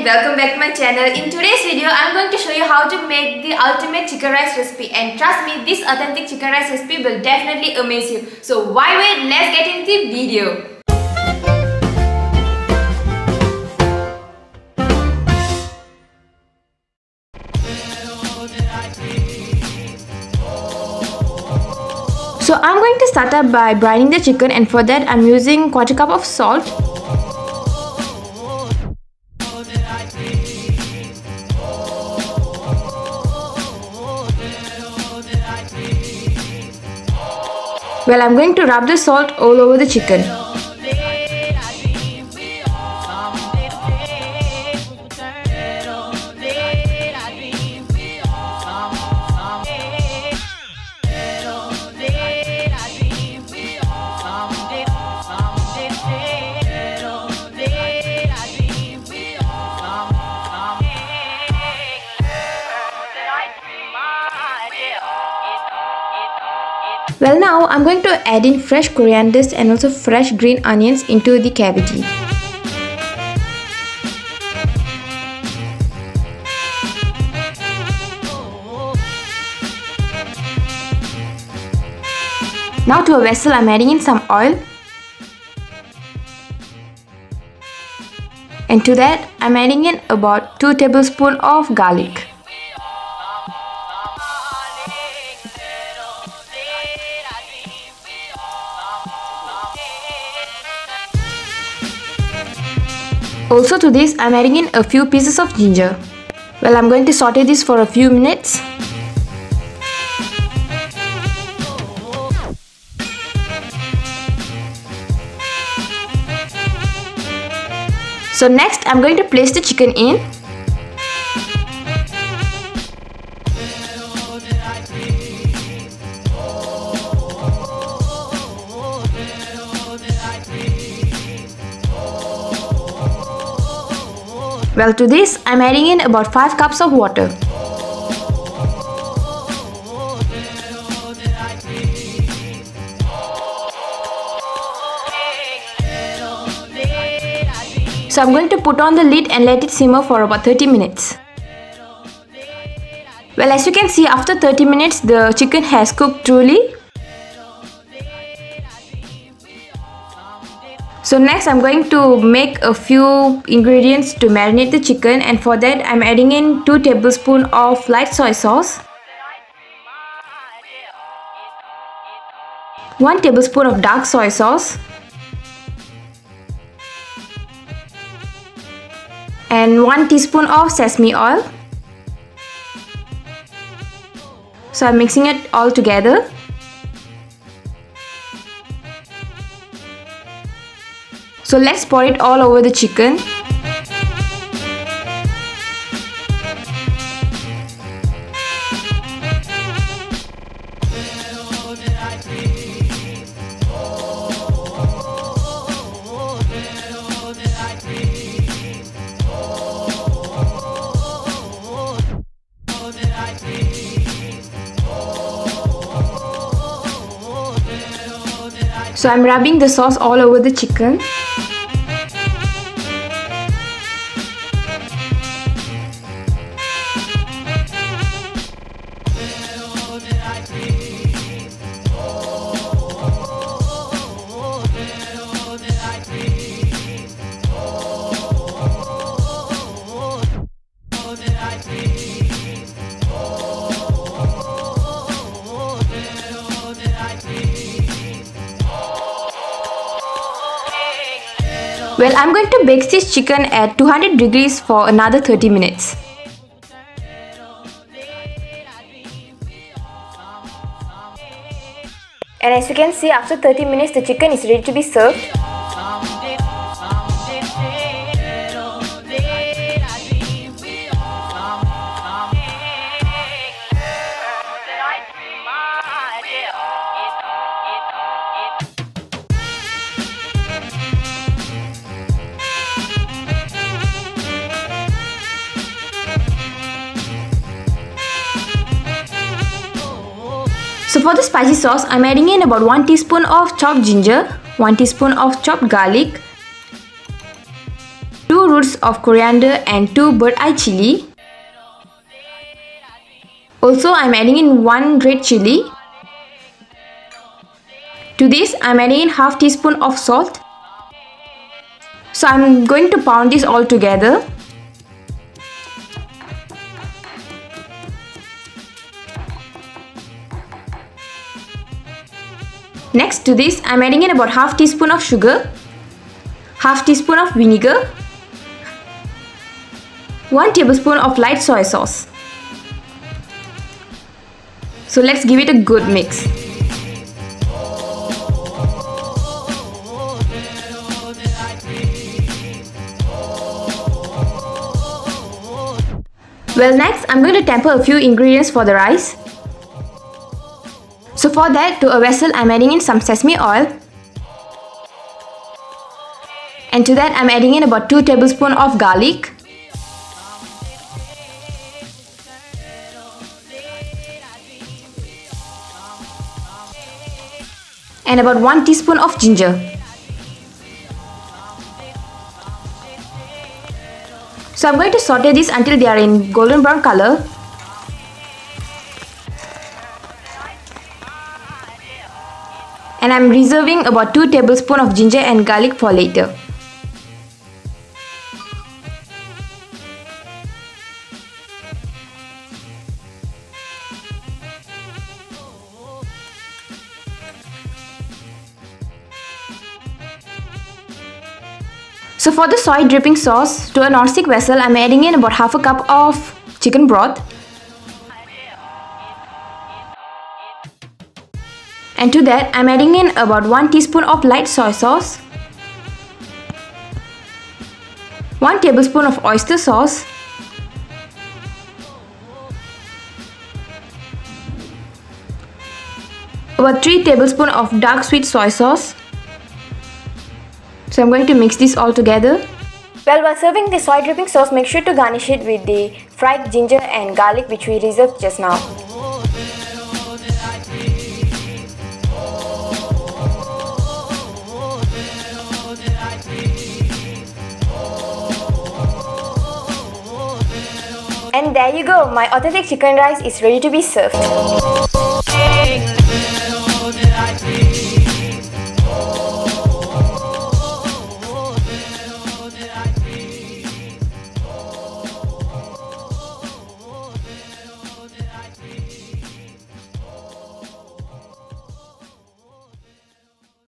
and welcome back to my channel. In today's video, I'm going to show you how to make the ultimate chicken rice recipe, and trust me, this authentic chicken rice recipe will definitely amaze you. So why wait? Let's get into the video. So I'm going to start up by brining the chicken, and for that I'm using 1/4 cup of salt. Well, I'm going to rub the salt all over the chicken. Well, now I'm going to add in fresh corianders and also fresh green onions into the cavity. Now to a vessel I'm adding in some oil, and to that I'm adding in about 2 tablespoons of garlic. Also to this, I'm adding in a few pieces of ginger. Well, I'm going to saute this for a few minutes. So next, I'm going to place the chicken in. Well, to this, I'm adding in about 5 cups of water. So I'm going to put on the lid and let it simmer for about 30 minutes. Well, as you can see, after 30 minutes, the chicken has cooked truly. So next I'm going to make a few ingredients to marinate the chicken, and for that I'm adding in 2 tablespoons of light soy sauce, 1 tablespoon of dark soy sauce, and 1 teaspoon of sesame oil. So I'm mixing it all together. So let's pour it all over the chicken. So I'm rubbing the sauce all over the chicken. Well, I'm going to bake this chicken at 200 degrees for another 30 minutes. And as you can see, after 30 minutes, the chicken is ready to be served. So for the spicy sauce, I'm adding in about 1 teaspoon of chopped ginger, 1 teaspoon of chopped garlic, 2 2 roots of coriander and 2 bird-eye chilli. Also, I'm adding in 1 red chilli. To this, I'm adding in half teaspoon of salt. So I'm going to pound this all together. Next to this, I'm adding in about half teaspoon of sugar, half teaspoon of vinegar, 1 tablespoon of light soy sauce. So let's give it a good mix. Well, next I'm going to temper a few ingredients for the rice. So for that, to a vessel I'm adding in some sesame oil. And to that I'm adding in about 2 tablespoons of garlic. And about 1 teaspoon of ginger. So I'm going to saute this until they are in golden brown color. And I'm reserving about 2 tablespoons of ginger and garlic for later. So for the soy dripping sauce, to a non-stick vessel, I'm adding in about half a cup of chicken broth. And to that, I'm adding in about 1 teaspoon of light soy sauce, 1 tablespoon of oyster sauce, about 3 tablespoons of dark sweet soy sauce. So I'm going to mix this all together. Well, while serving the soy dripping sauce, make sure to garnish it with the fried ginger and garlic which we reserved just now. And there you go, my authentic chicken rice is ready to be served.